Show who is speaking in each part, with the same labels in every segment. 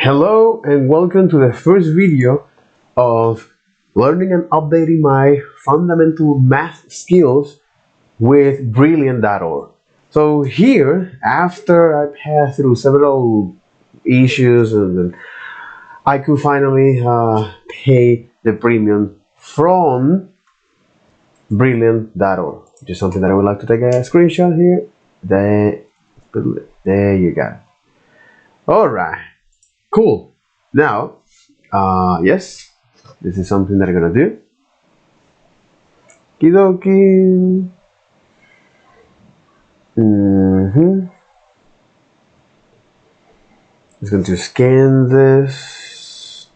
Speaker 1: Hello and welcome to the first video of learning and updating my fundamental math skills with Brilliant.org. So here, after I passed through several issues and I could finally pay the premium from Brilliant.org, which is something that I would like to take a screenshot here. There you go. Alright. Cool. Now, yes, this is something that I'm gonna do. Kidoki. Just going to scan this.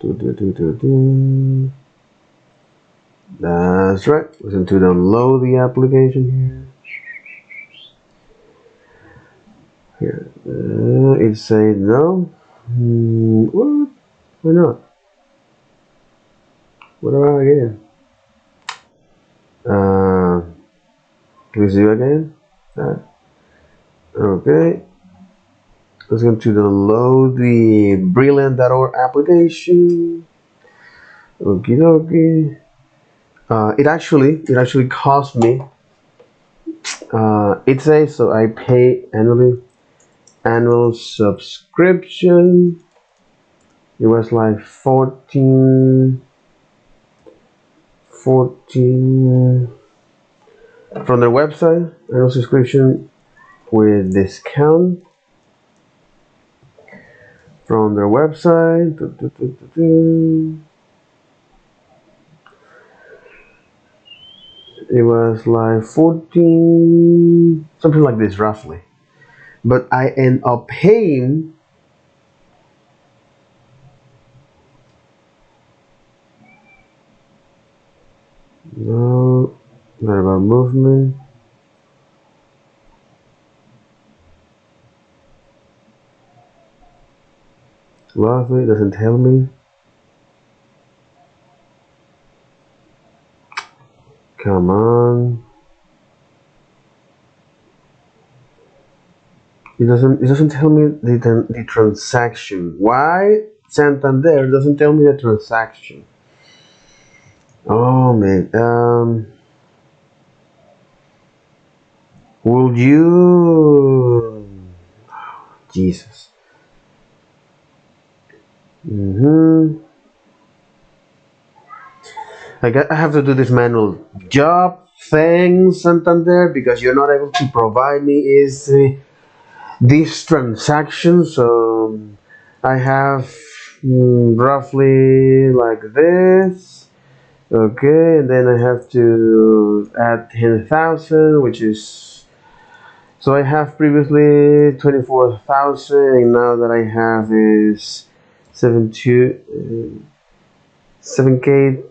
Speaker 1: That's right. We're going to download the application here. It said no. What? Why not? What about again? Can we do again? Okay. Let's go to download the Brilliant.org application. Okie dokie. It actually cost me. It says so I pay annual subscription. It was like 14 from their website, annual subscription with discount from their website. It was like 14, something like this roughly, but I end up paying no, not about movement. Roughly doesn't tell me. Come on. It doesn't tell me the transaction. Why Santander doesn't tell me the transaction? Oh man. Will you? Jesus. I have to do this manual job. Thanks, Santander, because you're not able to provide me this transaction. So I have roughly like this. Okay, and then I have to add 10,000, which is, so I have previously 24,000, and now that I have is 7K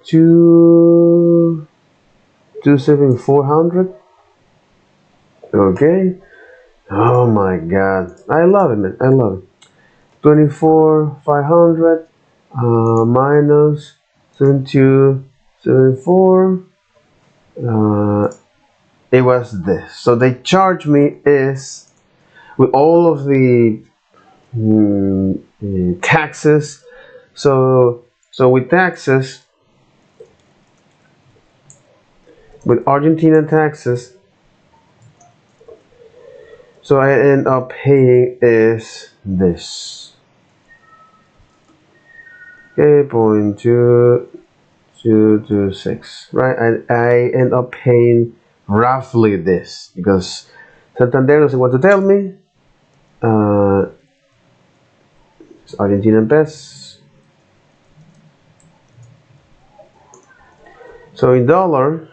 Speaker 1: 27400. Okay. Oh my god, I love it, man. I love it. 24,500 minus 7274. It was this. So they charge me is with all of the taxes. So with taxes, with Argentina taxes, so I end up paying is this. Okay, 0.2226, right? And I end up paying roughly this because Santander doesn't want to tell me. It's Argentinian pesos. So in dollar,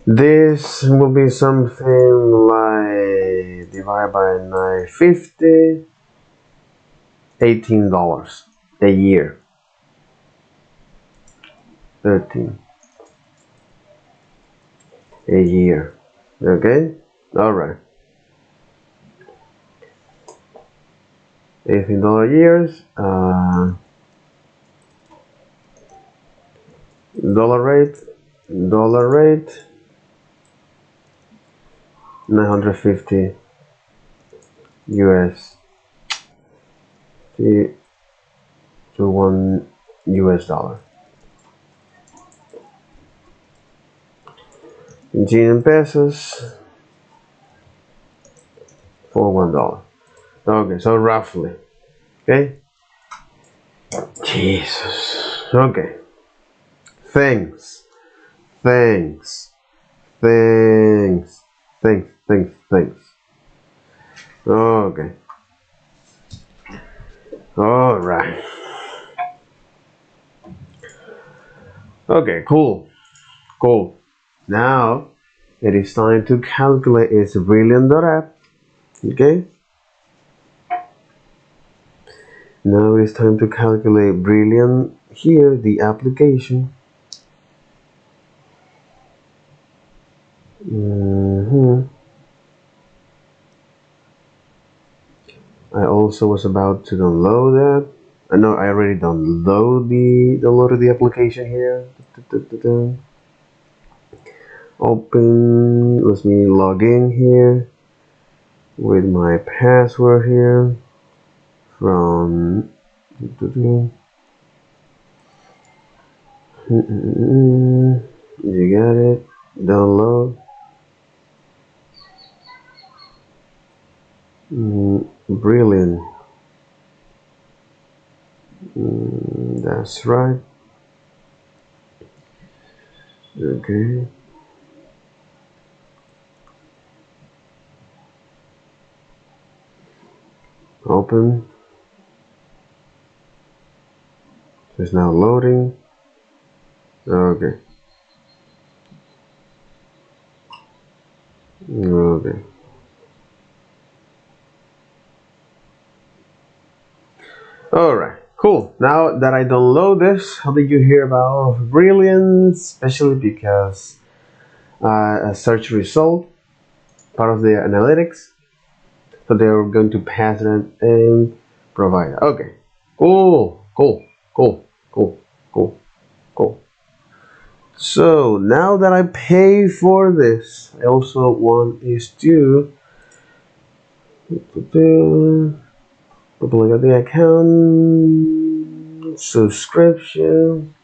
Speaker 1: this will be something like divided by 950, $18 a year. 13 a year. Okay, all right. $18 years. Dollar rate 950 US to $1. In pesos for $1. Okay, so roughly. Okay. Jesus. Okay. Thanks. Thanks. Thanks. Thanks. Thanks. Thanks. Okay. All right. Okay. Cool. Cool. Now it is time to calculate its brilliant.app. Okay. Now it's time to calculate Brilliant here, the application. I also was about to download that. No, I already downloaded the application here. Open. Let me log in here with my password here from. You got it. Download. Brilliant. That's right. Okay. Open. It's now loading. Okay. Okay. Alright, cool. Now that I download this, how did you hear about Brilliant? Especially because a search result, part of the analytics. So they're going to pass it and provide. Okay. Cool. Cool. Cool. Cool. Cool. Cool. So now that I pay for this, I also want is to look at the account, subscription,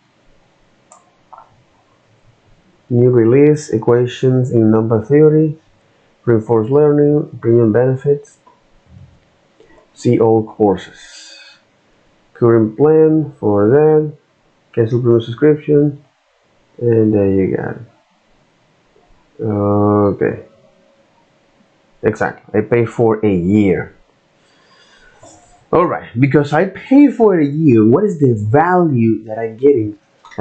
Speaker 1: new release, equations in number theory, reinforced learning, premium benefits, see all courses, current plan for that, cancel premium subscription, and there you got it. Okay, exactly. I pay for a year. Alright, because I pay for a year, what is the value that I'm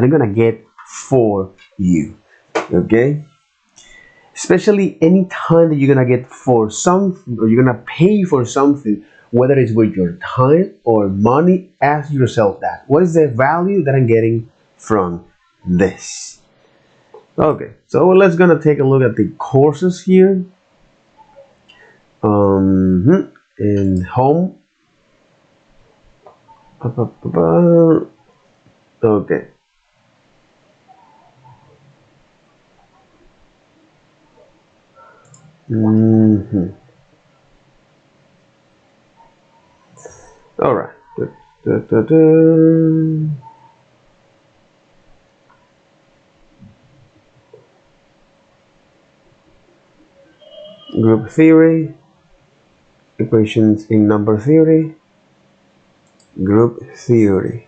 Speaker 1: gonna get for you? Okay? Especially any time that you're gonna get for something or you're gonna pay for something, whether it's with your time or money, ask yourself that. What is the value that I'm getting from this? Okay, so let's gonna take a look at the courses here. In home. Okay. All right. Group theory, equations in number theory, group theory.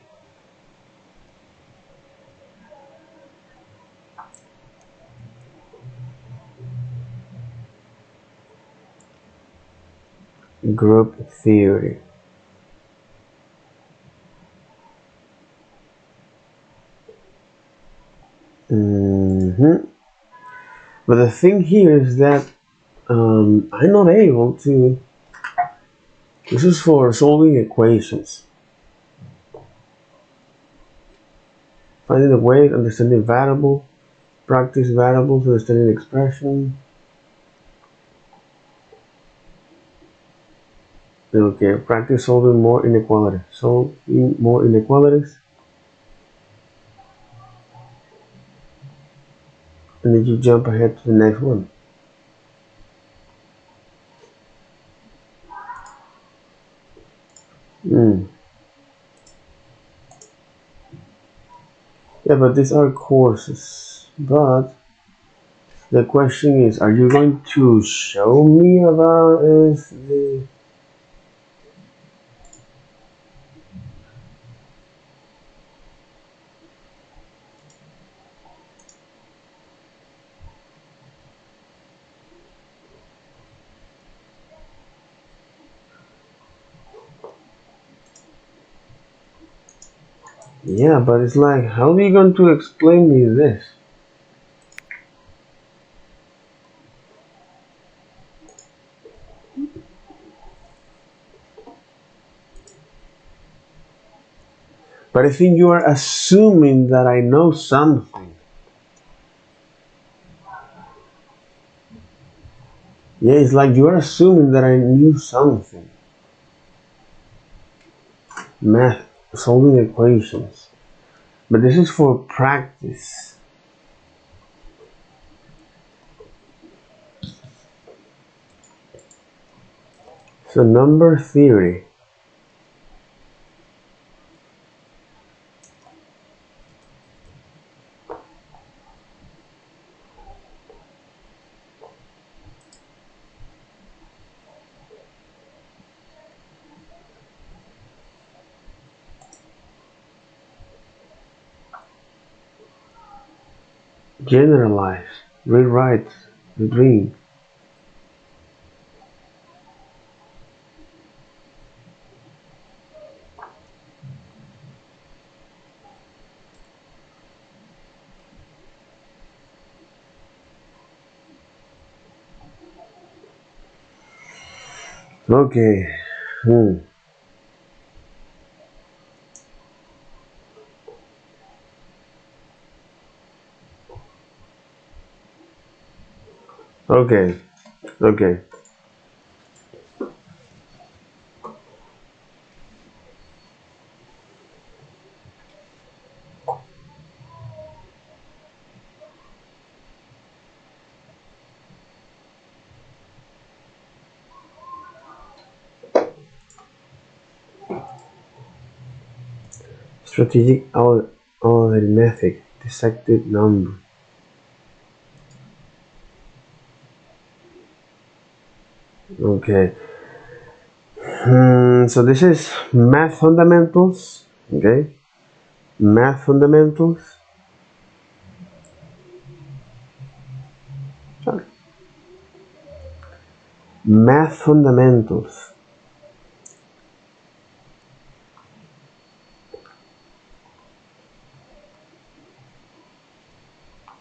Speaker 1: Group theory. But the thing here is that I'm not able to. This is for solving equations. Finding the way, understanding variable, practice variables, understanding expression. Okay, practice solving more inequalities. Solving more inequalities. And then you jump ahead to the next one. Yeah, but these are courses. But the question is, are you going to show me about if the... Yeah, but it's like, how are you going to explain me this? But I think you are assuming that I know something. Yeah, it's like you are assuming that I knew something. Math, solving equations. But this is for practice. So number theory. Generalize. Rewrite the dream. Okay. Hmm. Okay. Okay. Strategic arithmetic. Dissected number. Okay. So this is math fundamentals. Okay. Math fundamentals. Math fundamentals.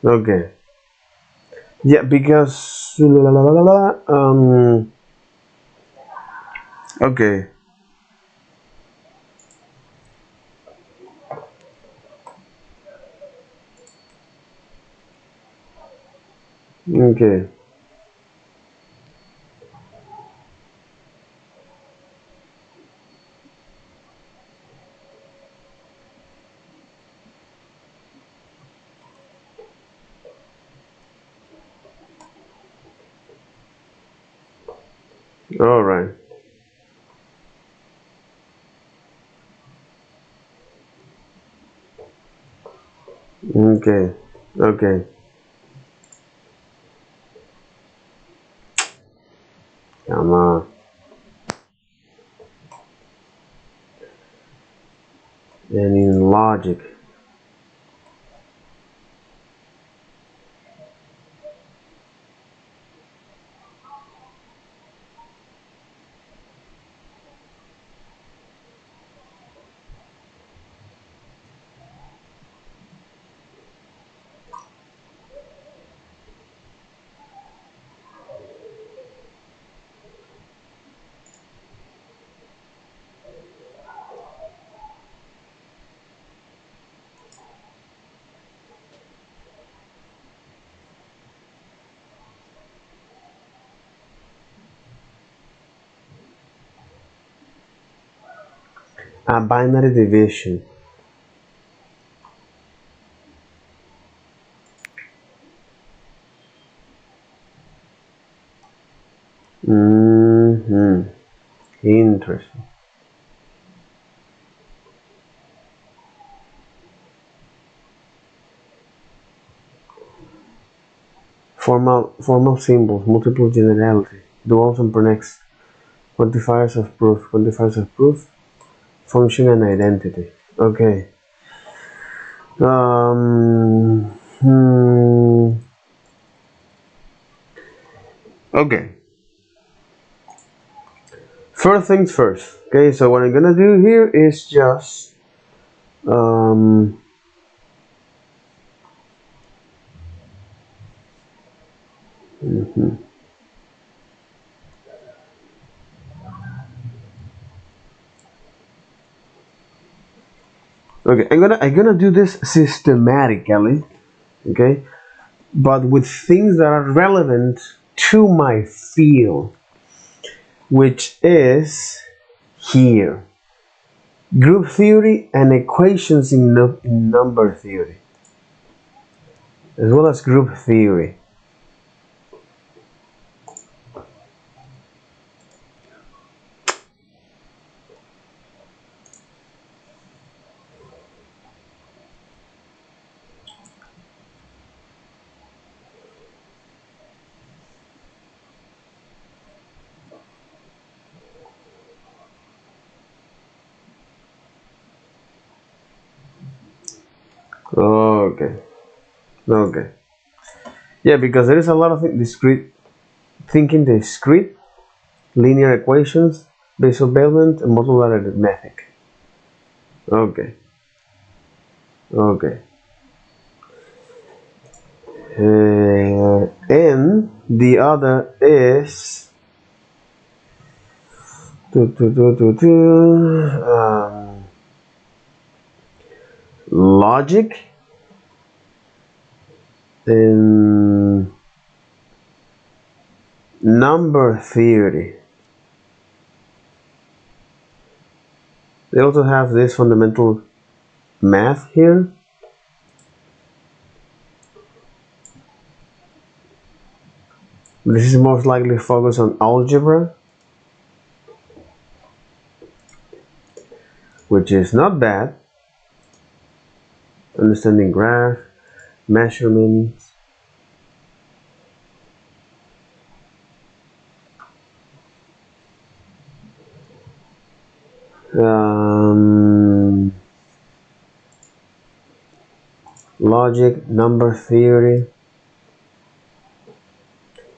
Speaker 1: Okay. Yeah, because okay. Okay. All right. Okay. Okay. Come on. And in logic. A binary division. Mm-hmm. Interesting. Formal symbols, multiple generality, duals and pronexes, quantifiers of proof, function and identity. Okay. Okay. First things first. Okay, so what I'm gonna do here is just okay, I'm gonna do this systematically, okay, but with things that are relevant to my field, which is here. Group theory and equations in number theory, as well as group theory. Okay, okay. Yeah, because there is a lot of discrete, linear equations, Bezel-Bellman, and modular arithmetic. Okay, okay. And the other is logic and number theory. They also have this fundamental math here. This is most likely focused on algebra, which is not bad. Understanding graph, measurements. Logic, number theory.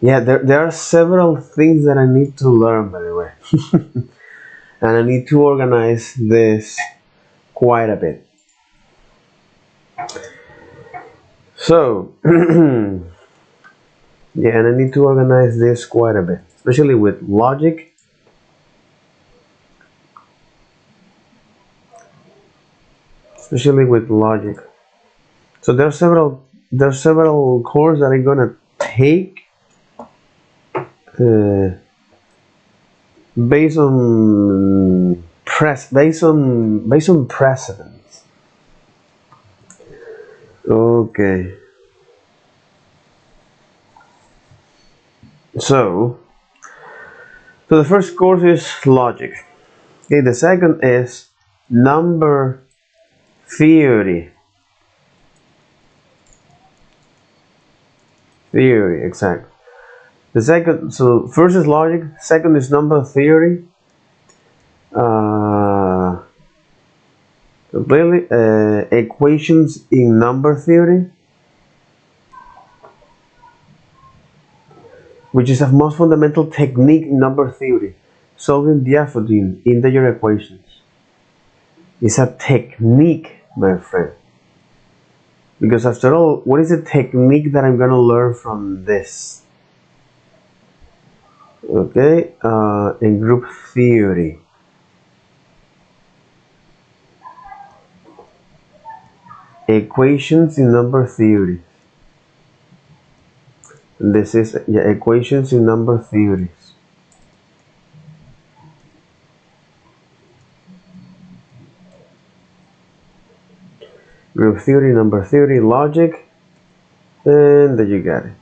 Speaker 1: Yeah, there are several things that I need to learn, by the way. And I need to organize this quite a bit. So, yeah, and I need to organize this quite a bit, especially with logic. Especially with logic. So there are several courses that I'm gonna take based on precedence. Okay. So the first course is logic. Okay, the second is number theory. Theory, exactly. The second, so first is logic, second is number theory. Completely equations in number theory, which is a most fundamental technique in number theory, solving Diaphrodine integer equations. It's a technique, my friend. Because after all, what is the technique that I'm gonna learn from this? Okay, in group theory. Equations in number theory. And this is equations in number theories. Group theory, number theory, logic, and there you got it.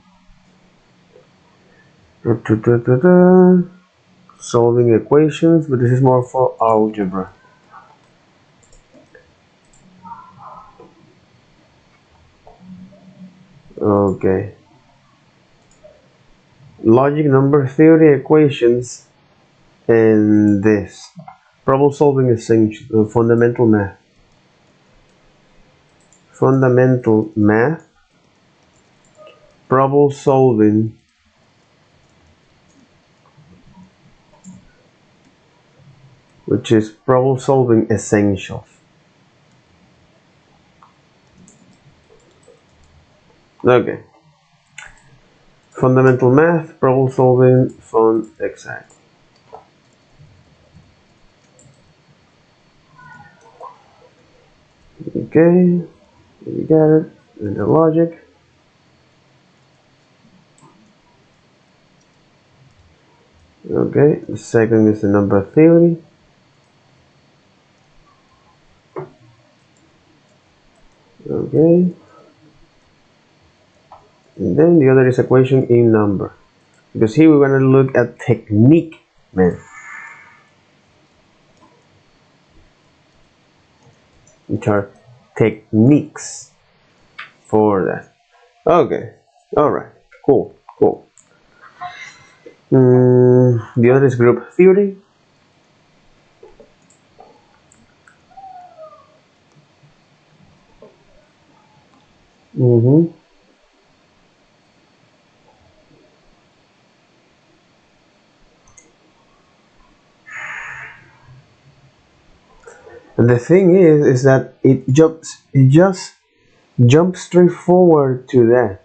Speaker 1: Solving equations, but this is more for algebra. Okay. logic, number theory, equations, and this problem solving essential, fundamental math. Fundamental math, problem solving, which is problem solving essentials. Okay. Fundamental math, problem solving, fun, exact. Okay, you got it. And the logic. Okay, the second is the number theory. Okay. And then the other is equation in number. Because here we're going to look at technique, man. Which are techniques for that. Okay. Alright. Cool. Cool. The other is group theory. And the thing is that it just jumps straight forward to that.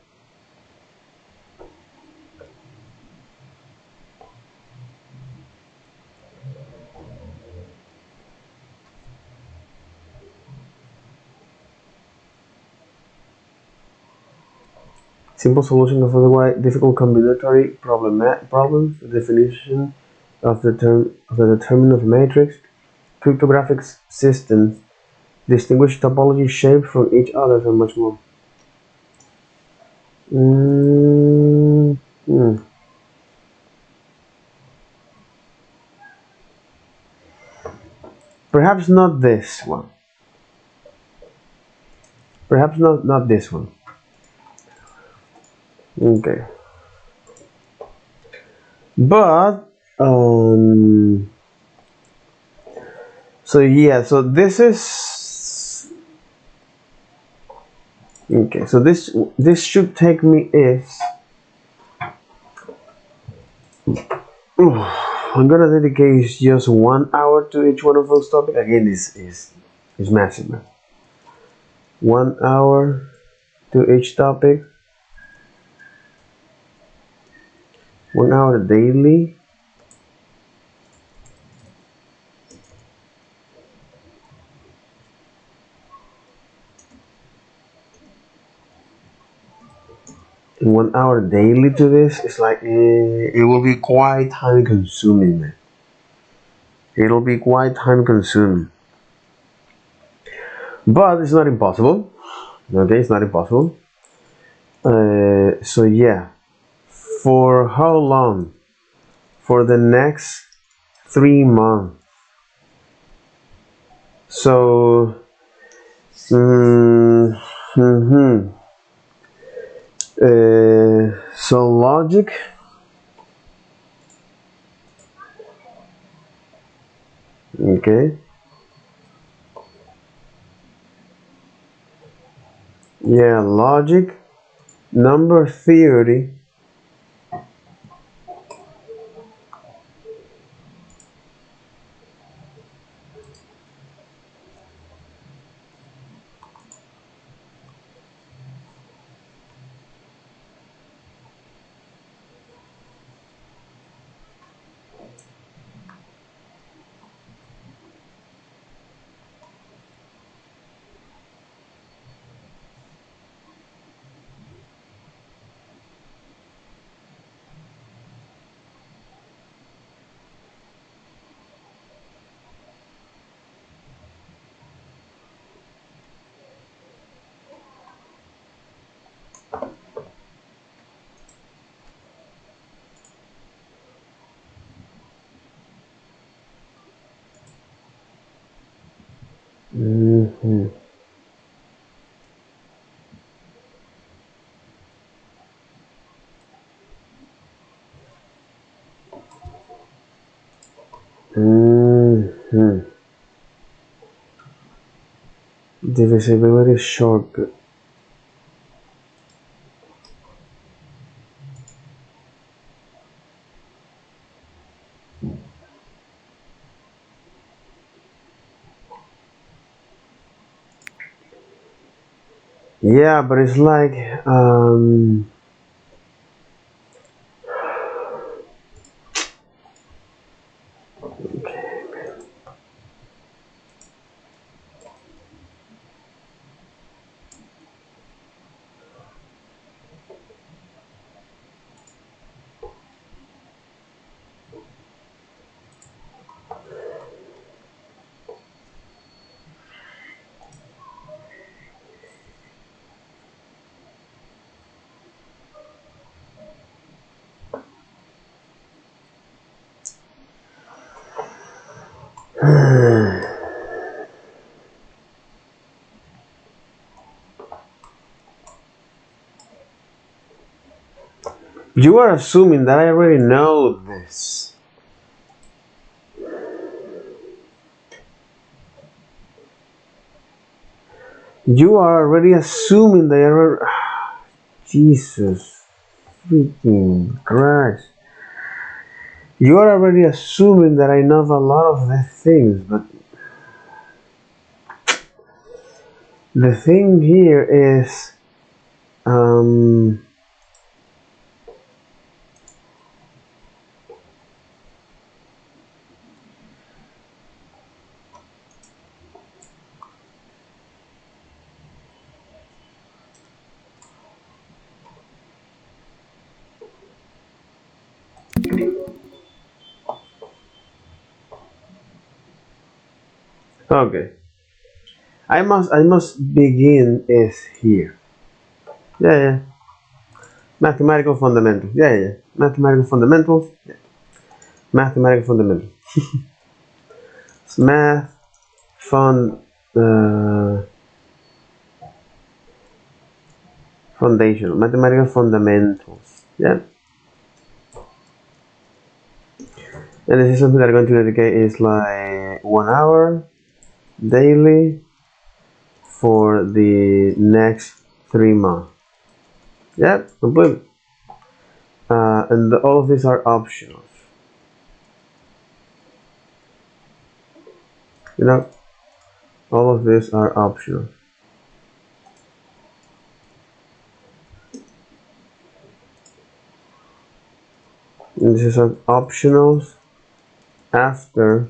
Speaker 1: Simple solution of otherwise difficult combinatory problems. The definition of the determinant of matrix. Cryptographic systems. Distinguish topology shapes from each other, and much more. Perhaps not this one. Perhaps not this one. Okay. But so yeah, so this is okay. So this should take me if I'm gonna dedicate just 1 hour to each one of those topics. Again, this is massive, man. 1 hour to each topic. 1 hour daily. And 1 hour daily to this, it's like it will be quite time consuming, man. It'll be quite time consuming. But it's not impossible. Okay, it's not impossible. So yeah, for how long? For the next 3 months. So, so logic. Okay. Yeah, logic, number theory. Divisibility shortcut. Yeah, but it's like you are assuming that I already know this. You are already assuming that you're... Jesus freaking Christ. You are already assuming that I know a lot of the things, but the thing here is okay. I must begin is here. Yeah, yeah. Mathematical fundamentals. Yeah, yeah, yeah. Mathematical fundamentals. Yeah. Mathematical fundamentals. It's math fund foundational. Mathematical fundamentals. Yeah. And this is something that I'm going to dedicate is like 1 hour daily for the next 3 months. Yeah, completely. And all of these are optional. You know, all of these are optional. And this is an optionals after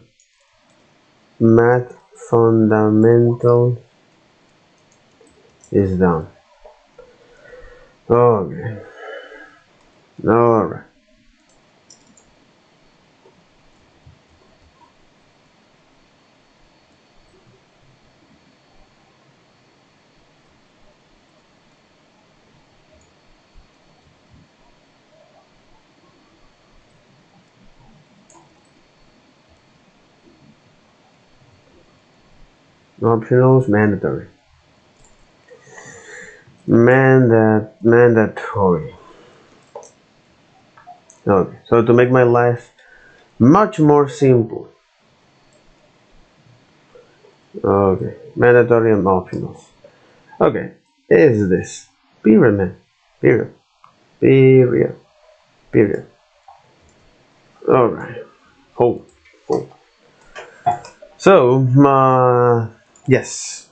Speaker 1: math fundamentals is done. Okay. Alright. Optionals mandatory. Mandatory. Okay. So to make my life much more simple. Okay. Mandatory and optionals. Okay. Is this period, man? Period. Period. Period. Alright. Hold. Hold. So, yes.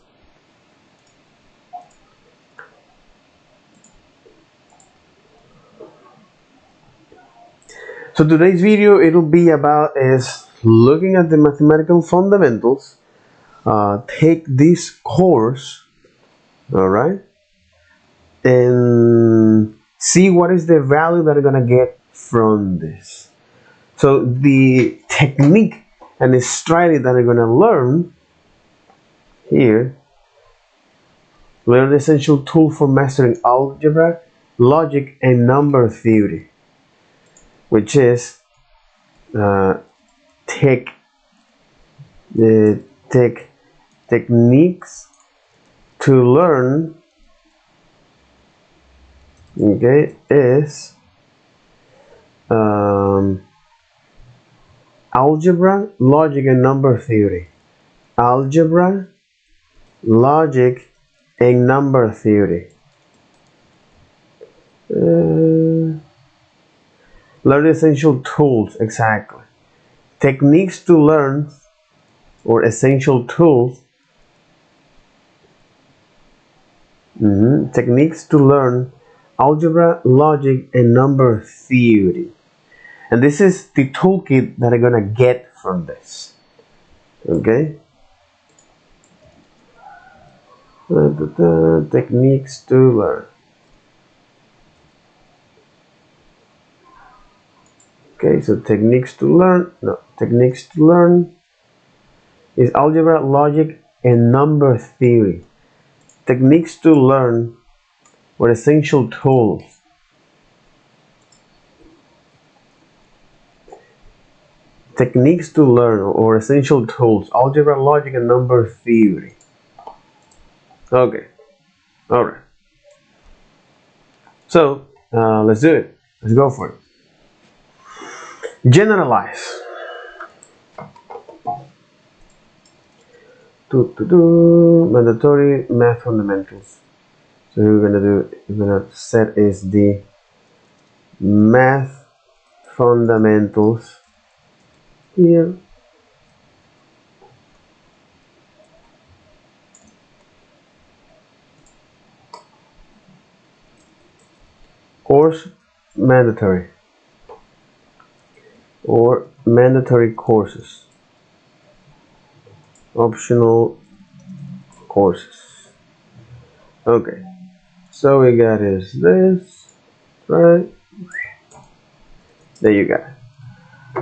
Speaker 1: So today's video, it'll be about is looking at the mathematical fundamentals. Take this course, all right, and see what is the value that you're gonna get from this. So the technique and the strategy that you're gonna learn here, learn the essential tool for mastering algebra, logic, and number theory, which is take the techniques to learn, okay, is Algebra, logic, and number theory. Algebra, logic, and number theory. Learn essential tools, exactly. Techniques to learn, or essential tools. Techniques to learn algebra, logic, and number theory. And this is the toolkit that I'm gonna get from this. Okay? Techniques to learn. Okay, so techniques to learn. No, techniques to learn is algebra, logic, and number theory. Techniques to learn or essential tools. Techniques to learn or essential tools. Algebra, logic, and number theory. Okay. Alright. So, let's do it. Let's go for it. Generalize. Mandatory math fundamentals. So we're gonna set is the math fundamentals here. Course mandatory or mandatory courses, optional courses. Okay, so we got is this, right? There you go.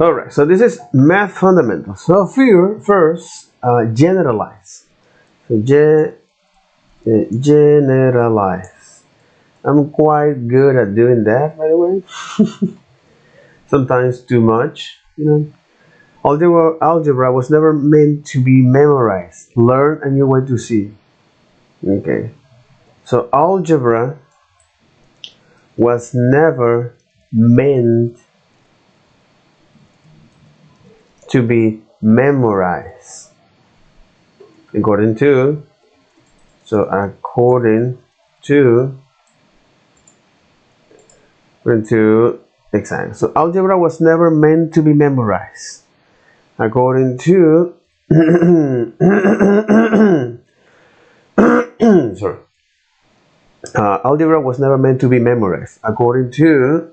Speaker 1: All right, so this is math fundamentals. So here first, generalize. So generalize. I'm quite good at doing that, by the way. Sometimes too much, you know. Algebra was never meant to be memorized. Learn a new way to see. Okay. So algebra was never meant to be memorized. According to exactly. So algebra was never meant to be memorized. According to sorry. Algebra was never meant to be memorized. According to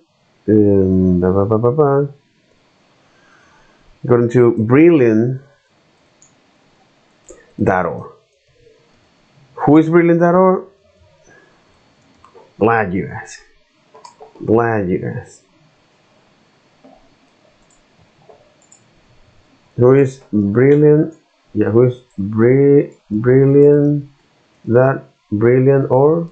Speaker 1: brilliant.org. Who is brilliant.org? Glad you asked. Who is brilliant? Yeah, who is brilliant? That brilliant or?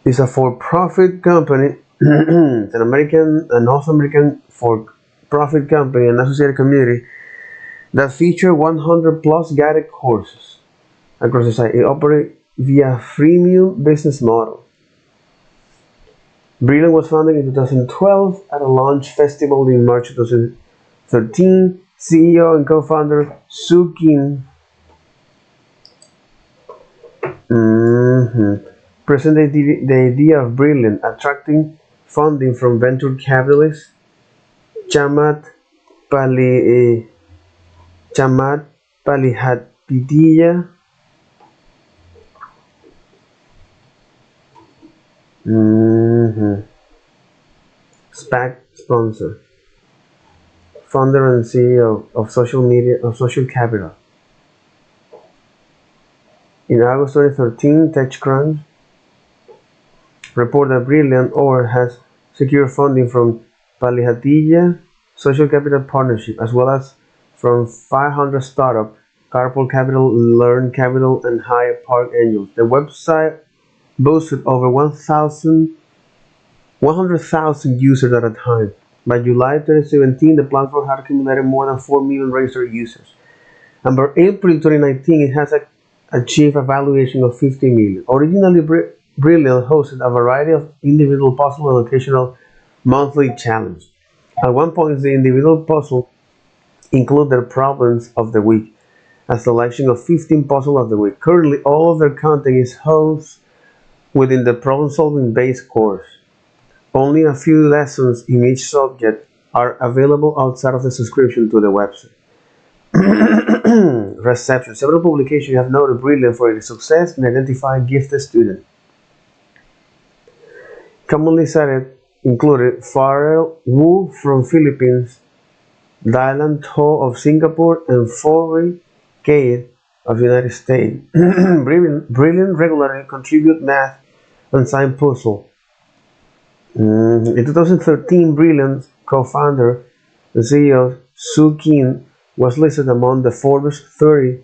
Speaker 1: It's a for-profit company. It's a North American for-profit company and associated community that feature 100 plus guided courses across the site. It operates via freemium business model. Brilliant was founded in 2012 at a launch festival in March 2013. CEO and co-founder Soo Kim presented the idea of Brilliant attracting funding from venture capitalist Chamat Palihapitiya. SPAC sponsor, founder and CEO of Social Capital. In August 2013, TechCrunch reported that Brilliant or has secured funding from Palihapitiya Social Capital Partnership, as well as from 500 startup, Carpool Capital, Learn Capital, and Hyde Park Angels. The website boasted over 100,000 users at a time. By July 2017, the platform had accumulated more than 4 million registered users. And by April 2019, it achieved a valuation of 50 million. Originally, Brilliant hosted a variety of individual puzzle and occasional monthly challenge. At one point, the individual puzzle include their problems of the week, a selection of 15 puzzles of the week. Currently, all of their content is housed within the problem-solving base course. Only a few lessons in each subject are available outside of the subscription to the website. Reception. Several publications have noted Brilliant for its success in identifying gifted students. Commonly cited included Pharrell Wu from Philippines, Dylan To of Singapore, and Forey Cade of United States. Brilliant regularly contribute math and science puzzle. In 2013, Brilliant's co-founder and CEO Sue King was listed among the Forbes 30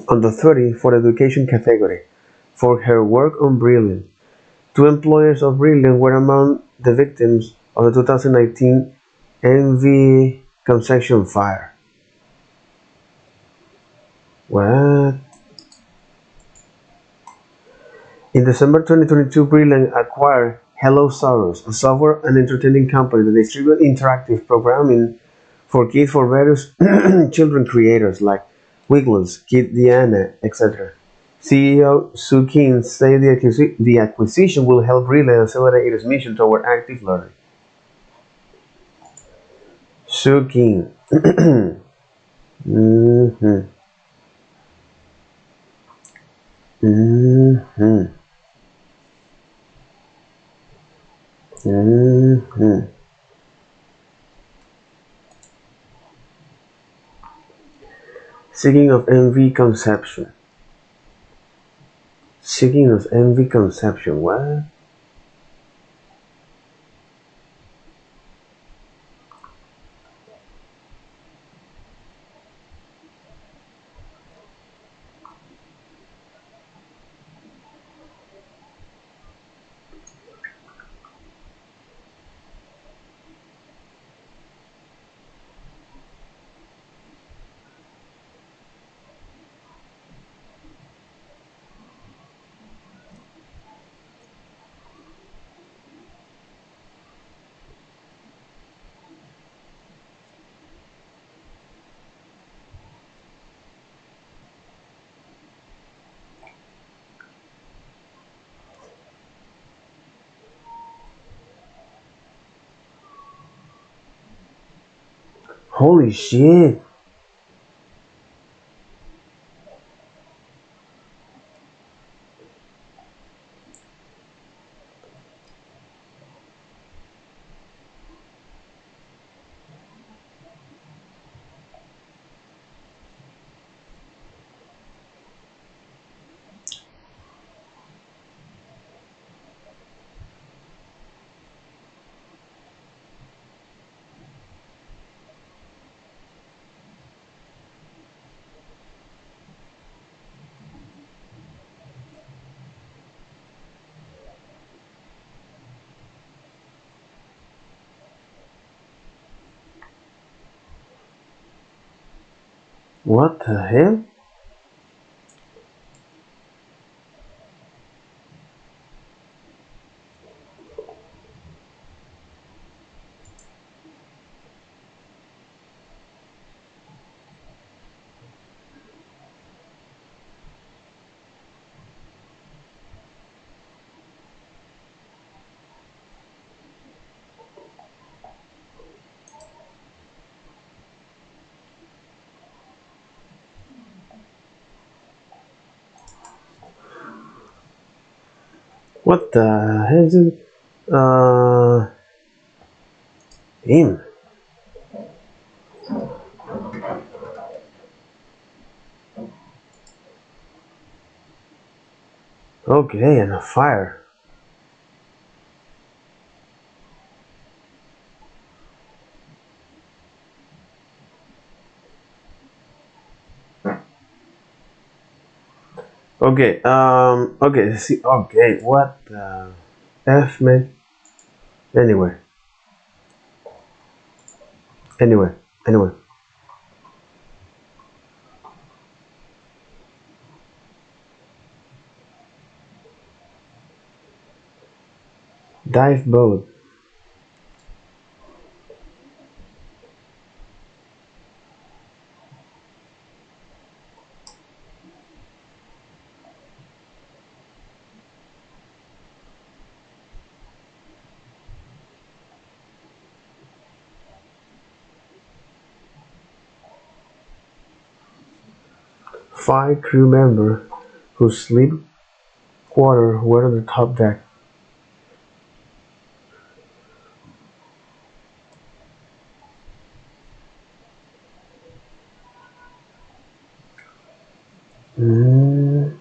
Speaker 1: on the 30 for the education category for her work on Brilliant. Two employees of Brilliant were among the victims of the 2019 Envy Conception fire. What? In December 2022, Brilliant acquired HelloSaurus, a software and entertainment company that distributes interactive programming for kids for various children creators like Wiggles, Kid Diana, etc. CEO Sue King said the acquisition will help Brilliant accelerate its mission toward active learning. Sue King. Mhm. Mhm. Mhm. Seeking of envy conception. Seeking of envy conception. What? Holy shit. What the hell? What the hell is it? Him. Okay, and a fire. Okay, see, okay, what the F, man? Anyway, anyway. Dive boat. Five crew members whose sleep quarters were on the top deck. Mm.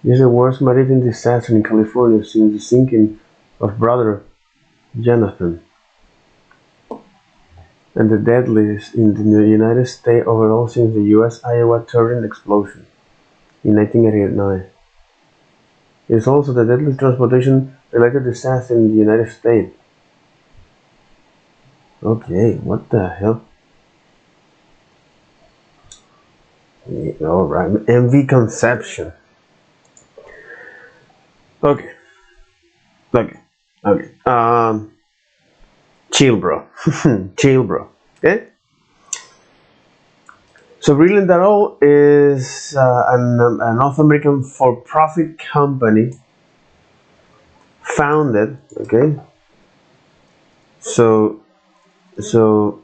Speaker 1: This is the worst maritime disaster in California since the sinking of Brother Jonathan, and the deadliest in the United States overall since the U.S. Iowa turbine explosion in 1989. It is also the deadliest transportation-related disaster in the United States. Okay, what the hell? Alright, MV Conception. Okay, okay, okay. Chill, bro. Chill, bro. Okay? So Brilliant Darrow is a North American for-profit company founded. Okay. So so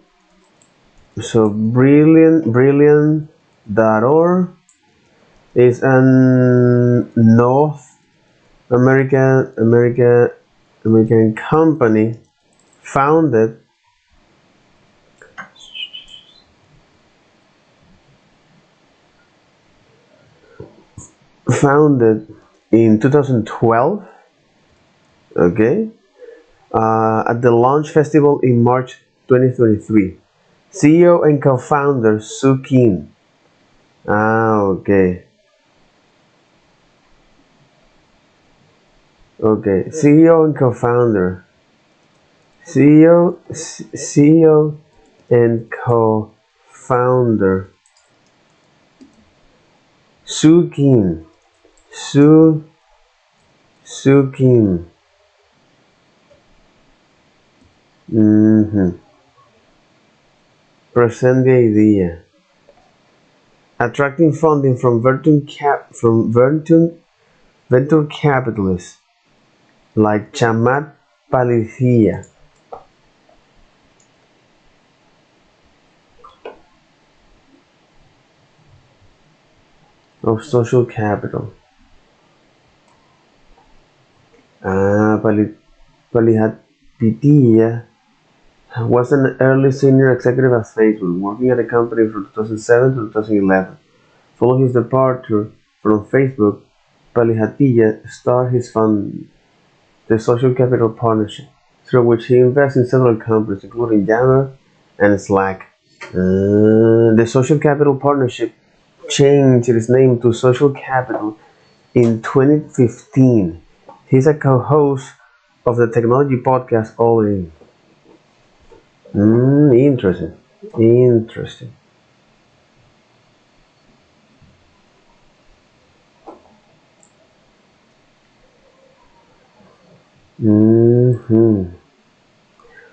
Speaker 1: so Brilliant.org is an North American company founded in 2012. Okay. At the launch festival in March 2023. CEO and co-founder Sue Kim. Okay. Okay. CEO and co-founder. CEO and co-founder Sue Kim. Sue Kim. Present the idea. Attracting funding from venture capitalists like Chamath Palihapitiya of Social Capital. Palihapitiya was an early senior executive at Facebook, working at the company from 2007 to 2011. Following his departure from Facebook, Palihapitiya started his fund, the Social Capital Partnership, through which he invests in several companies, including Yammer and Slack. The Social Capital Partnership changed its name to Social Capital in 2015. He's a co-host of the technology podcast All In. Interesting. Interesting.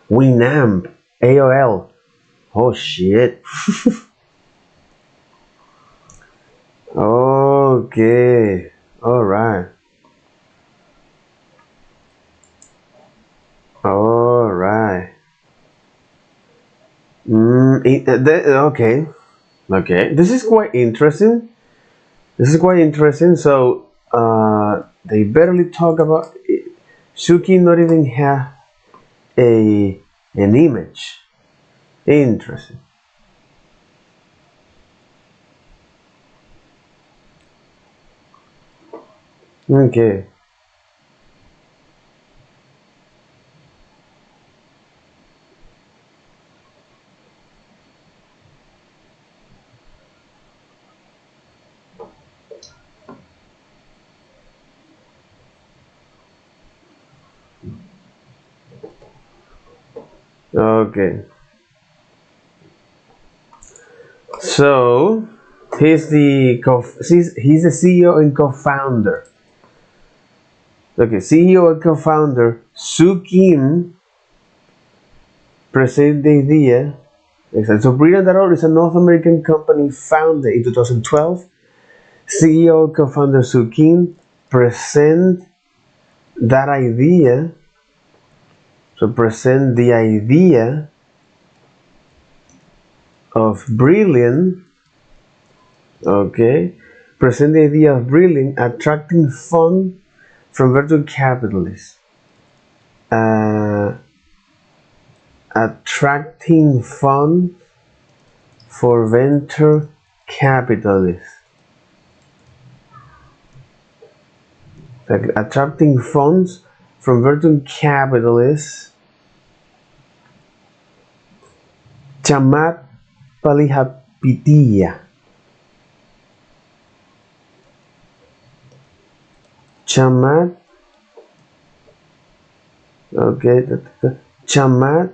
Speaker 1: Winamp. AOL. Oh shit. Okay. Alright. Alright. Okay. Okay. This is quite interesting. So, they barely talk about it. Suki not even have an image. Interesting. Okay. Okay. So he's the CEO and co-founder. Okay, CEO and co-founder Soo Kim presented the idea. Exactly. So Brilliant.org is a North American company founded in 2012. CEO and co-founder Soo Kim present that idea. So present the idea of Brilliant. Okay. Present the idea of Brilliant attracting funds from venture capitalists. Attracting funds for venture capitalists. Like attracting funds from venture capitalists. Chamat Palihapitiya. Chamat. Okay. Chamat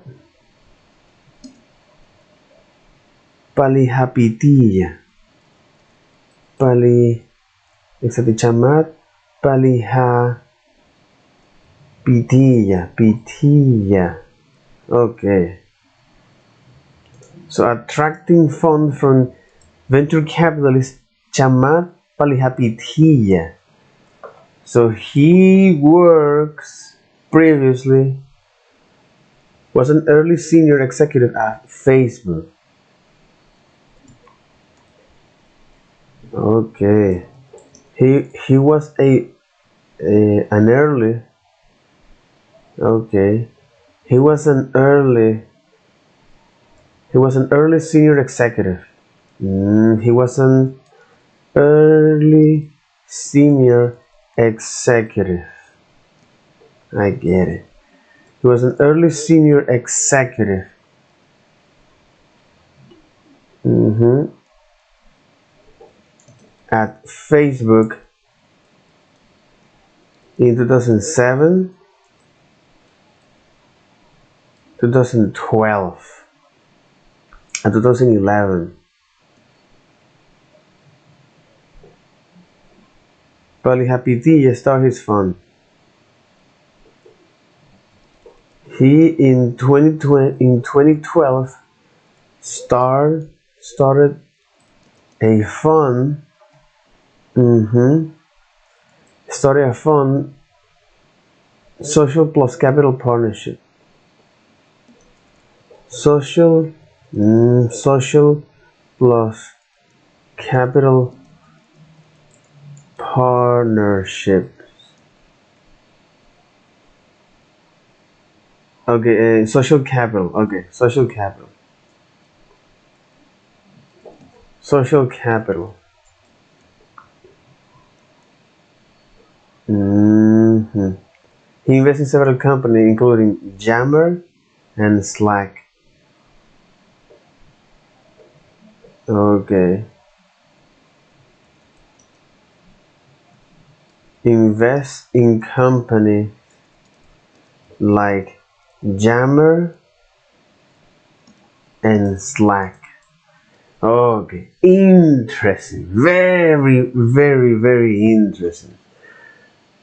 Speaker 1: Palihapitiya. Exactly. Chamat Palihapitiya. Pitiya. Okay. So attracting funds from venture capitalist Chamat Palihapitiya. So he works previously, was an early senior executive at Facebook. Okay. He was an early, okay. He was an early senior executive. He was an early senior executive. I get it. He was an early senior executive. At Facebook in 2007, 2012, and 2011. Palihapitiya started his fund. He in 2012 started a fund. Started a fund, Social plus Capital Partnership. Social plus Capital Partnership. Okay, social capital. Okay, social capital. Social capital. He invests in several companies, including Jammer and Slack. Okay. Invest in company like Jammer and Slack. Okay, interesting. Very, very, very interesting.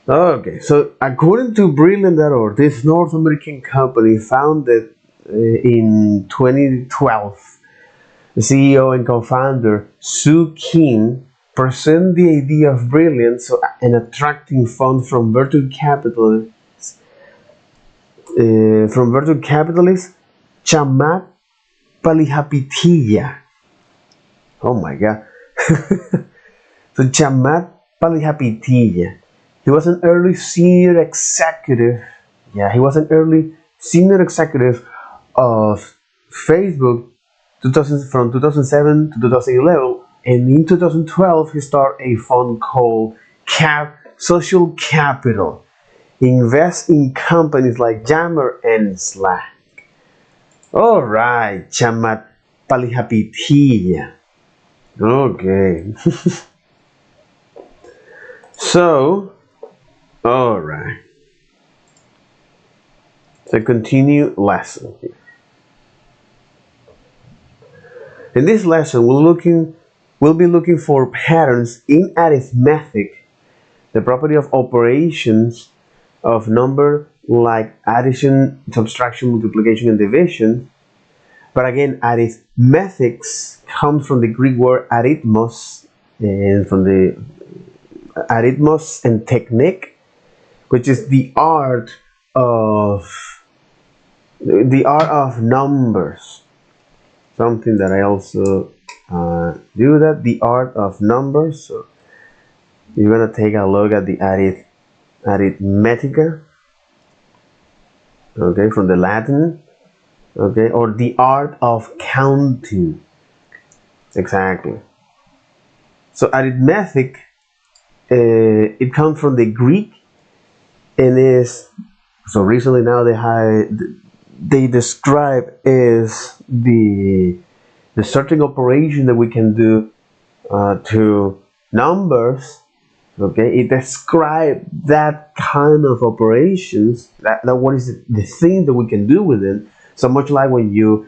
Speaker 1: Okay, so according to Brilliant.org, this North American company founded in 2012, the CEO and co-founder Soo Kim present the idea of Brilliant, so an attracting fund from venture capitalists, Chamat Palihapitiya. Oh my God. So Chamat Palihapitiya. He was an early senior executive. Yeah, he was an early senior executive of Facebook from 2007 to 2011, and in 2012 he started a fund called Social Capital. Invest in companies like Jammer and Slack. All right, Chamat Palihapitiya. Okay. So, all right. So continue lesson. In this lesson, we'll be looking for patterns in arithmetic, the property of operations of number like addition, subtraction, multiplication, and division. But again, arithmetics comes from the Greek word arithmos, and from the arithmos and technique, which is the art of numbers. Something that I also do, that the art of numbers. So you're gonna take a look at the arithmetica, okay, from the Latin, okay, or the art of counting. Exactly. So arithmetic, it comes from the Greek, and is so recently now they describe is the certain operation that we can do to numbers. Okay, it describes that kind of operations, that what is the thing that we can do with it. So much like when you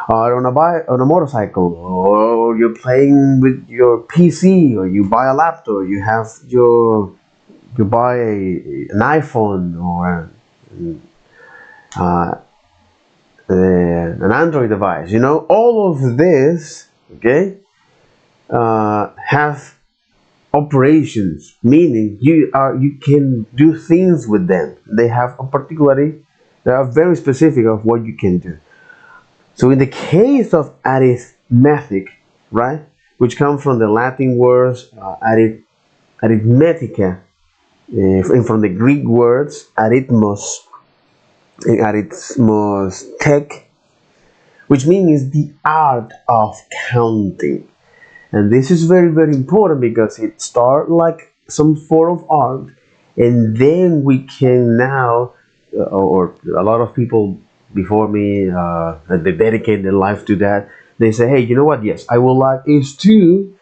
Speaker 1: are on a motorcycle, or you're playing with your PC, or you buy a laptop, you buy an iPhone, or uh, an Android device. All of this, okay, have operations, meaning you can do things with them. They have a particularity. They are very specific of what you can do. So in the case of arithmetic, right, which comes from the Latin words arithmetica, and from the Greek words arithmos and arithmos tech, which means the art of counting. And this is very, very important because it starts like some form of art, and then we can now, or a lot of people before me, they dedicate their life to that. They say, hey, you know what? Yes, I would like is to,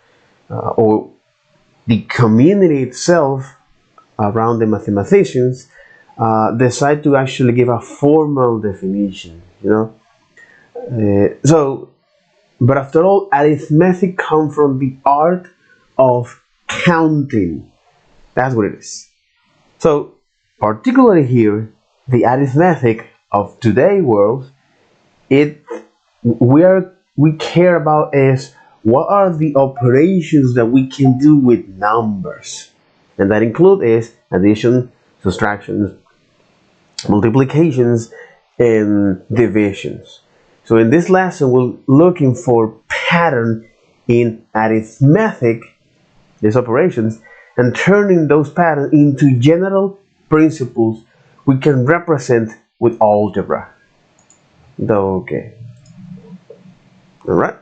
Speaker 1: or the community itself around the mathematicians decide to actually give a formal definition. So. But after all, arithmetic comes from the art of counting. That's what it is. So, particularly here, the arithmetic of today's world, we care about is what are the operations that we can do with numbers, and that include is addition, subtractions, multiplications, and divisions. So in this lesson, we're looking for pattern in arithmetic, these operations, and turning those patterns into general principles we can represent with algebra. Okay. All right.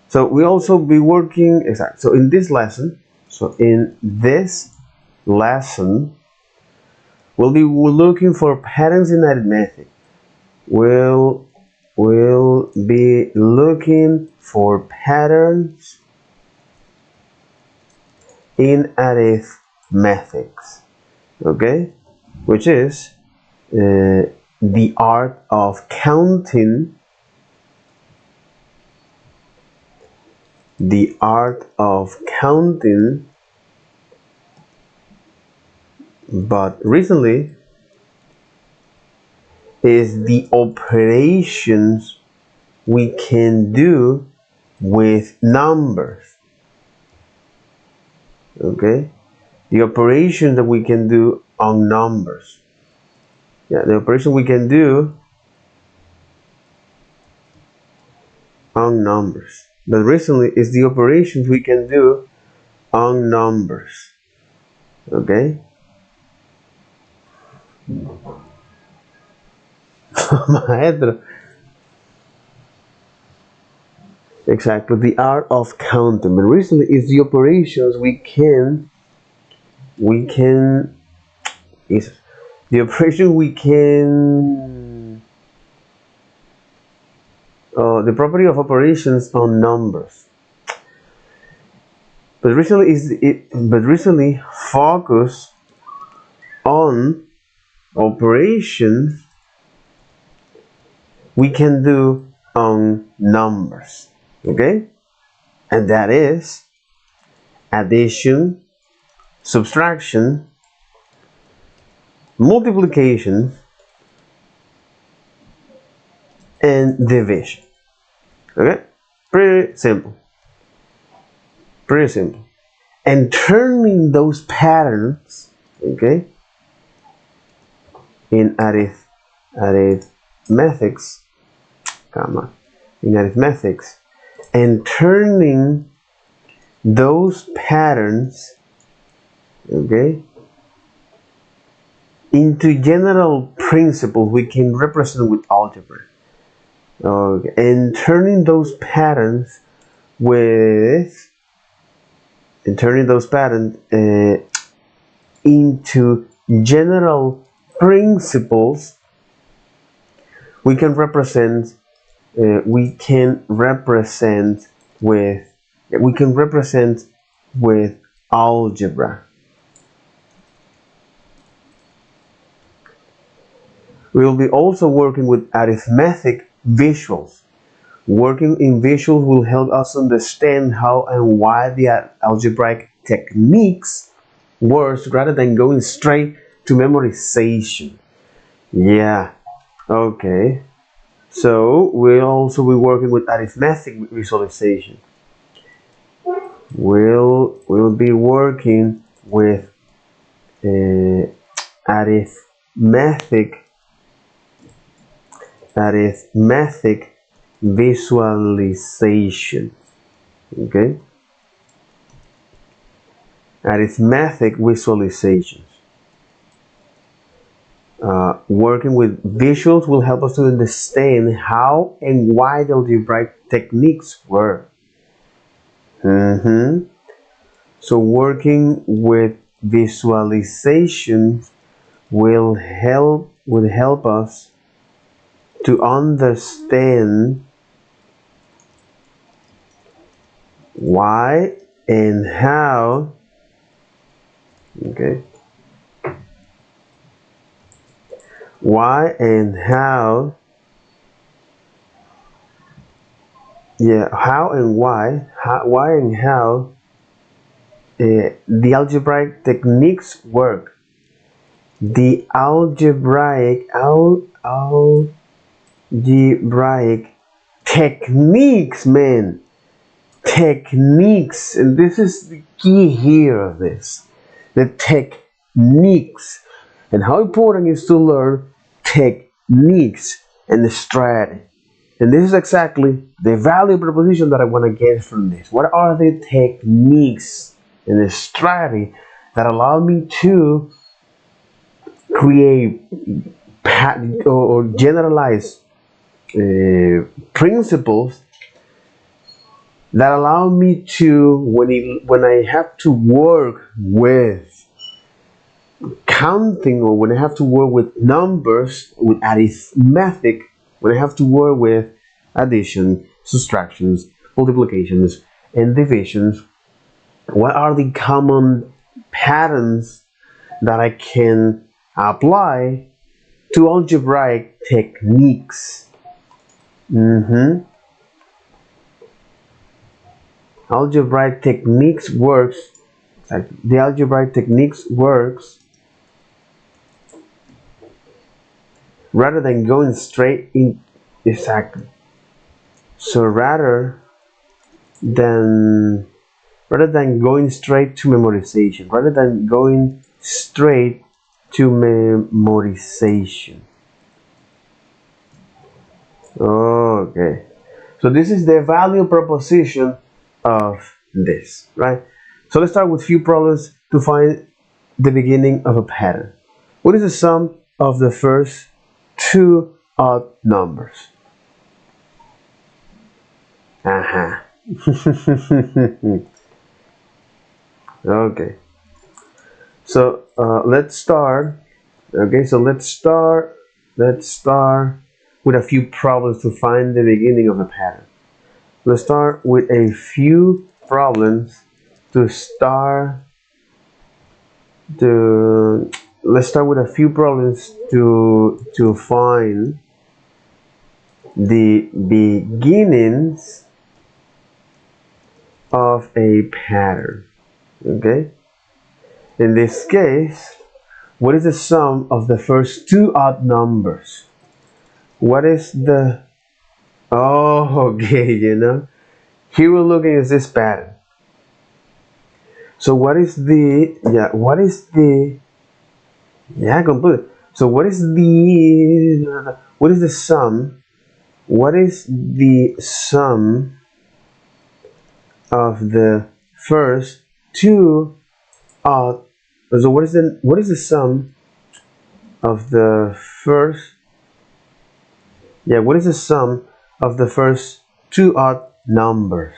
Speaker 1: So we also be working exactly. So in this lesson, we'll be looking for patterns in arithmetic. We'll be looking for patterns in arithmetics, okay, which is the art of counting, but recently is the operations we can do with numbers. Okay, the operation that we can do on numbers. Yeah, the operation we can do on numbers. But recently is the operations we can do on numbers. Okay. Maestro. Exactly, the art of counting. But recently is the operations is the operation we can the property of operations on numbers. But recently focus on operations we can do on numbers, okay? And that is addition, subtraction, multiplication, and division. Okay? Pretty simple. Pretty simple. And turning those patterns, okay, in arithmetics, and turning those patterns, okay, into general principles we can represent with algebra. Okay, and turning those patterns into general principles we can represent with algebra. We will be also working with arithmetic visuals. Working in visuals will help us understand how and why the algebraic techniques works rather than going straight to memorization. Yeah, okay. So we'll also be working with arithmetic visualization. We'll be working with arithmetic visualization. Okay, arithmetic visualizations. Working with visuals will help us to understand how and why the algebraic techniques work. So working with visualization will help us to understand why and how, okay, why and how the algebraic techniques work. The algebraic techniques, man. Techniques, and this is the key here of this. The techniques. And how important is to learn techniques and the strategy. And this is exactly the value proposition that I want to get from this. What are the techniques and the strategy that allow me to create or generalize principles that allow me to, when I have to work with counting, or when I have to work with numbers, with arithmetic, when I have to work with addition, subtractions, multiplications, and divisions, what are the common patterns that I can apply to algebraic techniques? Algebraic techniques works. The algebraic techniques works rather than going straight in. Exactly. So rather than going straight to memorization, Okay. So this is the value proposition of this, right? So let's start with few problems to find the beginning of a pattern. What is the sum of the first two odd numbers? Okay. So let's start. Okay. So let's start with a few problems to find the beginning of a pattern. Let's start with a few problems to start to let's start with a few problems to find the beginnings of a pattern. Okay? In this case, what is the sum of the first two odd numbers? What is the... Oh, okay, Here we're looking at this pattern. So what is the... complete. So what is the sum? What is the sum of the first two odd... So what is the sum of the first... what is the sum of the first two odd numbers?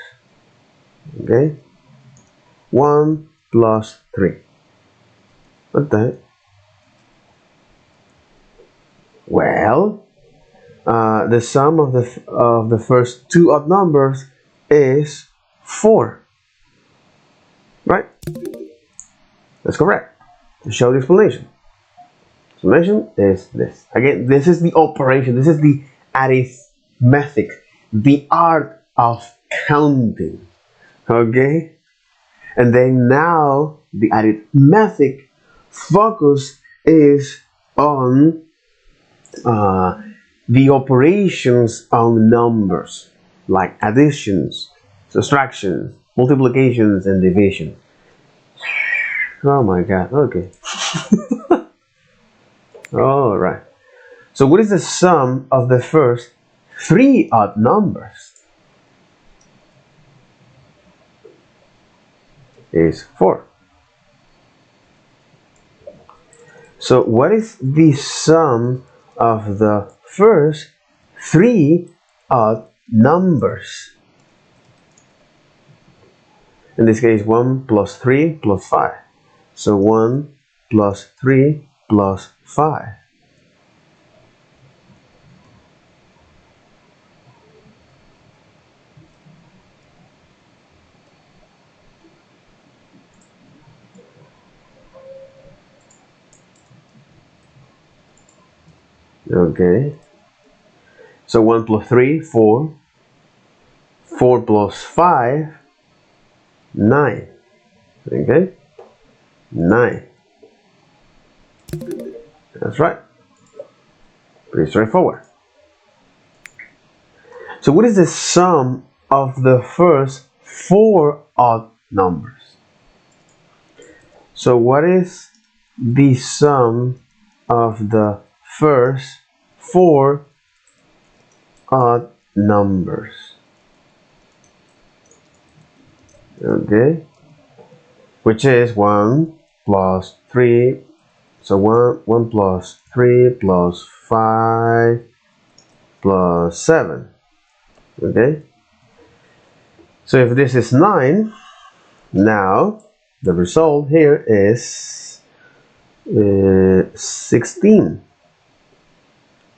Speaker 1: Okay, 1 plus 3. What the heck? Well, the sum of the first two odd numbers is 4. Right? That's correct. To show the explanation. Explanation is this. Again, this is the operation. This is the arithmetic, the art of counting. Okay? And then now the arithmetic focus is on the operations on numbers, like additions, subtractions, multiplications, and division. Oh my god, okay. Alright. So what is the sum of the first three odd numbers? Is 4. So what is the sum of the first three odd numbers? In this case, 1 plus 3 plus 5. So 1 plus 3 plus 5. Okay. So 1 plus 3, 4. 4 plus 5, 9. Okay? 9. That's right. Pretty straightforward. So what is the sum of the first 4 odd numbers? So what is the sum of the first 4 odd numbers? Okay, which is 1 plus 3. So 1 plus 3 plus 5 plus 7. Okay, so if this is 9, now the result here is 16.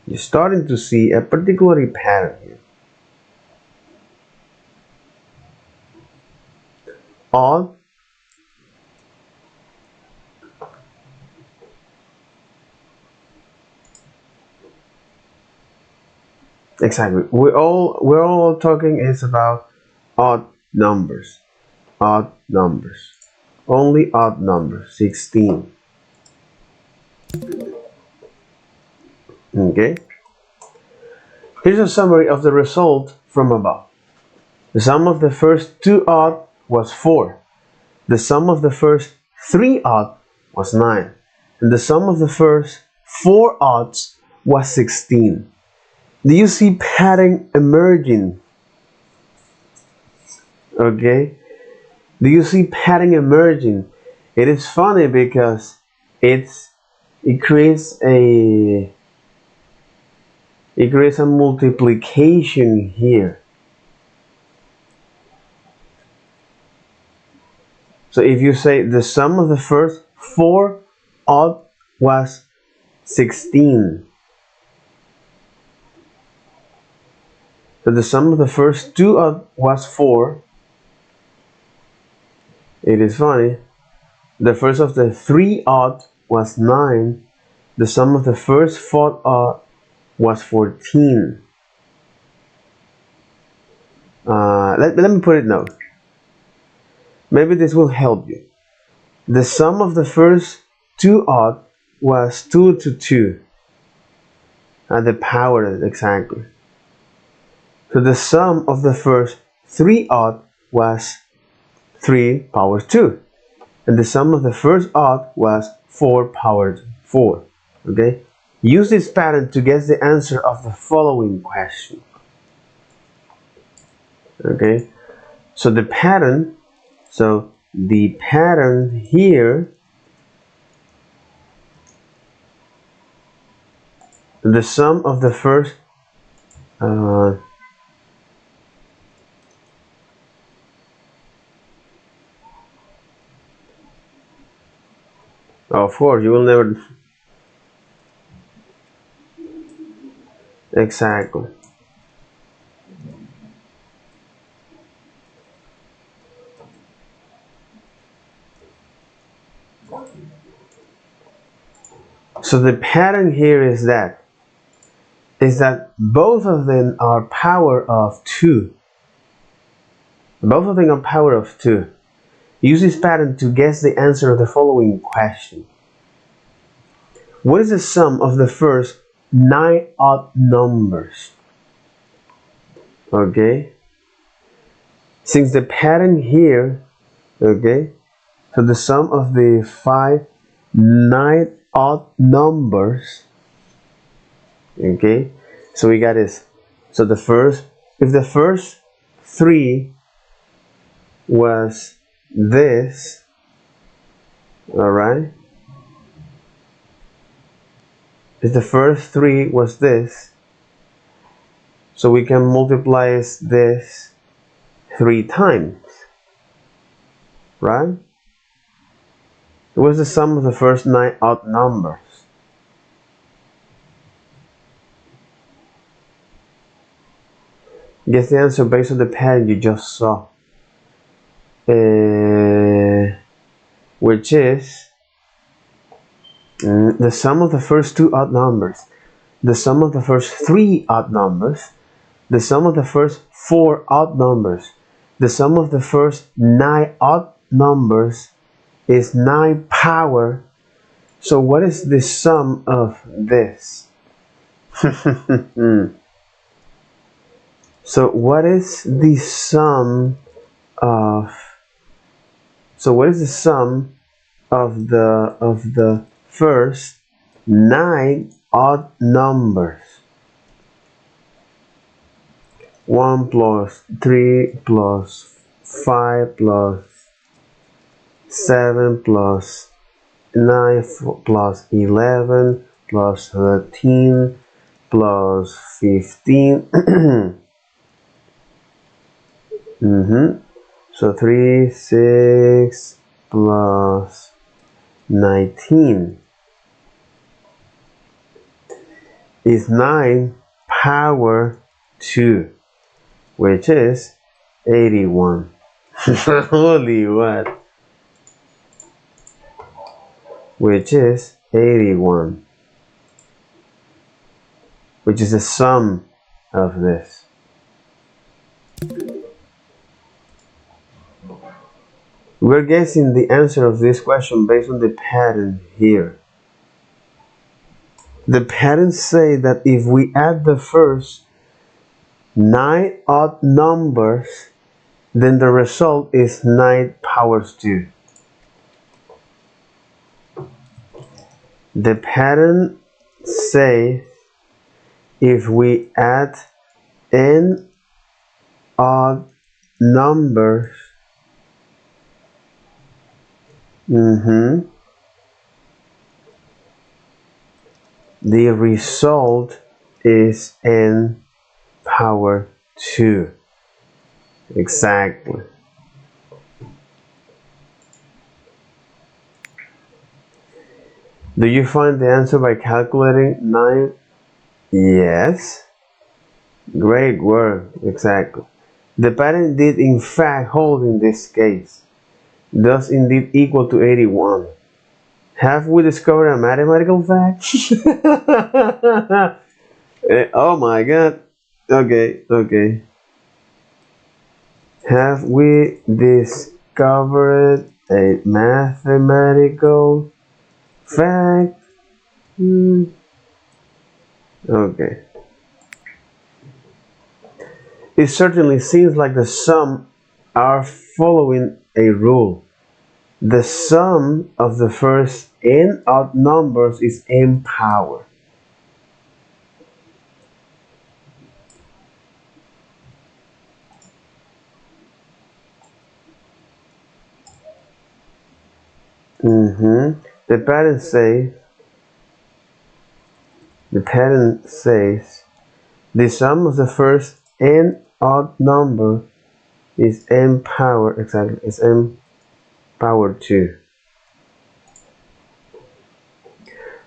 Speaker 1: You're starting to see a particular pattern here. Odd, exactly. We're all talking is about odd numbers. Odd numbers. Only odd numbers. 16. Okay. Here's a summary of the result from above. The sum of the first two odd was 4. The sum of the first three odd was 9. And the sum of the first 4 odds was 16. Do you see pattern emerging? Okay? Do you see pattern emerging? It is funny because it creates a multiplication here. So if you say the sum of the first 4 odd was 16. So the sum of the first 2 odd was 4. It is funny. The first of the 3 odd was 9. The sum of the first 4 odd was 14. let me put it now. Maybe this will help you. The sum of the first two odd was 2 to 2. And the power exactly. So the sum of the first three odd was 3 power 2. And the sum of the first odd was 4 powered 4. Okay? Use this pattern to guess the answer of the following question. Okay? So the pattern here, the sum of the first of course you will never exactly. So the pattern here is that both of them are power of 2. Both of them are power of 2. Use this pattern to guess the answer of the following question. What is the sum of the first 9 odd numbers? Okay? Since the pattern here, okay, so the sum of the 9 odd numbers, okay, so we got this. So if the first 3 was this, alright, if the first 3 was this, so we can multiply this 3 times, right? What's the sum of the first 9 odd numbers? Guess the answer based on the pattern you just saw, which is the sum of the first 2 odd numbers, the sum of the first 3 odd numbers, the sum of the first 4 odd numbers, the sum of the first 9 odd numbers is 9 power. So what is the sum of this? So what is the sum of the first 9 odd numbers? 1 plus 3 plus 5 plus 7 plus 9 plus 11 plus 13 plus 15. So 3, 6 plus 19 is 9 power 2, which is 81. Holy what? Which is 81, which is the sum of this. We're guessing the answer of this question based on the pattern here. The patterns say that if we add the first 9 odd numbers, then the result is 9 powers 2. The pattern says if we add n odd numbers, the result is n power 2. Exactly. Do you find the answer by calculating 9? Yes. Great work. Exactly. The pattern did in fact hold in this case, thus indeed equal to 81. Have we discovered a mathematical fact? Oh my god. Okay. Have we discovered a mathematical fact? Okay. It certainly seems like the sum are following a rule. The sum of the first n odd numbers is n power. The pattern says the sum of the first n odd number is n power, exactly, it's n power 2.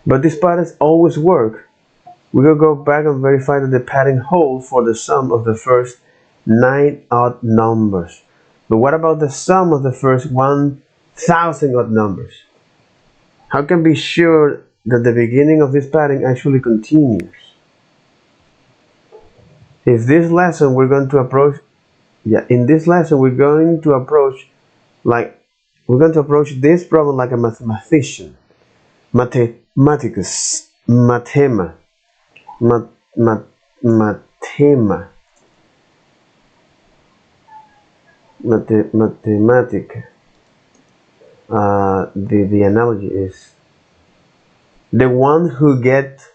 Speaker 1: But these patterns always work. We will go back and verify that the pattern holds for the sum of the first 9 odd numbers. But what about the sum of the first 1000 odd numbers? How can we be sure that the beginning of this pattern actually continues? In this lesson we're going to approach this problem like a mathematician. Mathematicus. Mathema. Mathematica. The analogy is the one who gets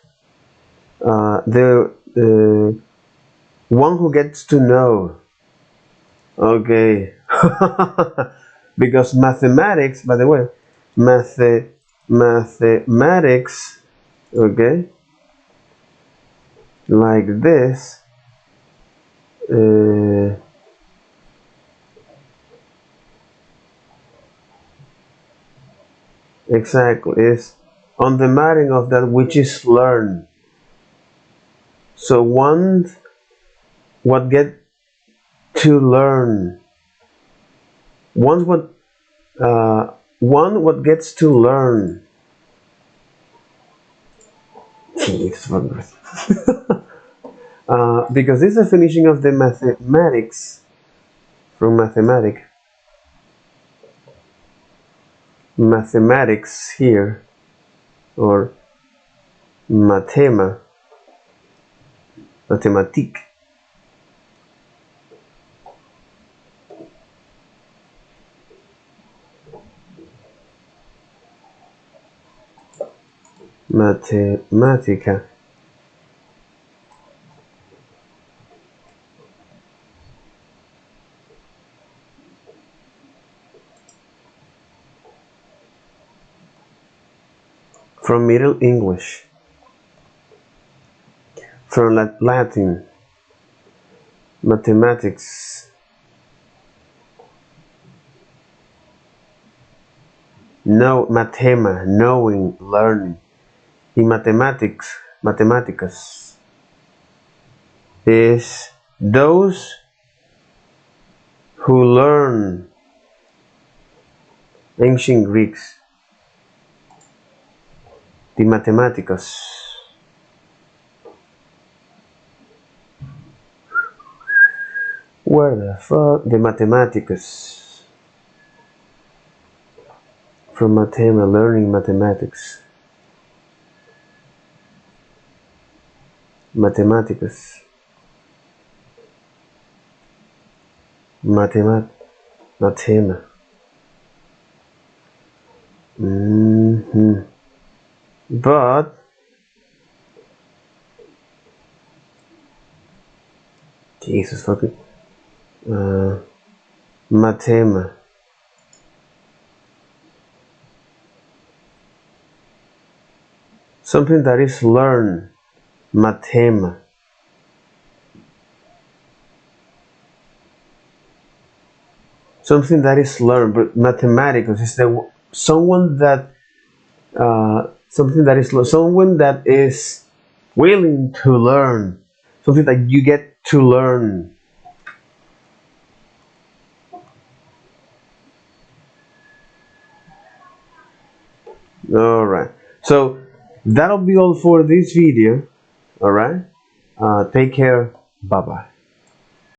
Speaker 1: the one who gets to know. Okay. Because mathematics, by the way, mathematics, okay, like this, exactly, is on the matter of that which is learned. So one what get to learn, one what gets to learn. Because this definition of the mathematics from mathematics here, or mathematique, mathematica, from Middle English, from Latin, mathematics, mathema, knowing, learning. In mathematicus is those who learn ancient Greeks. The mathematicus. Where the fuck? The mathematicus. From mathema, learning mathematics. Mathematicus. Mathema. But Jesus fucking mathema. Something that is learned. Mathema. Something that is learned, but mathematicus is someone that someone that is willing to learn, something that you get to learn. All right, so that'll be all for this video. All right, take care. Bye bye.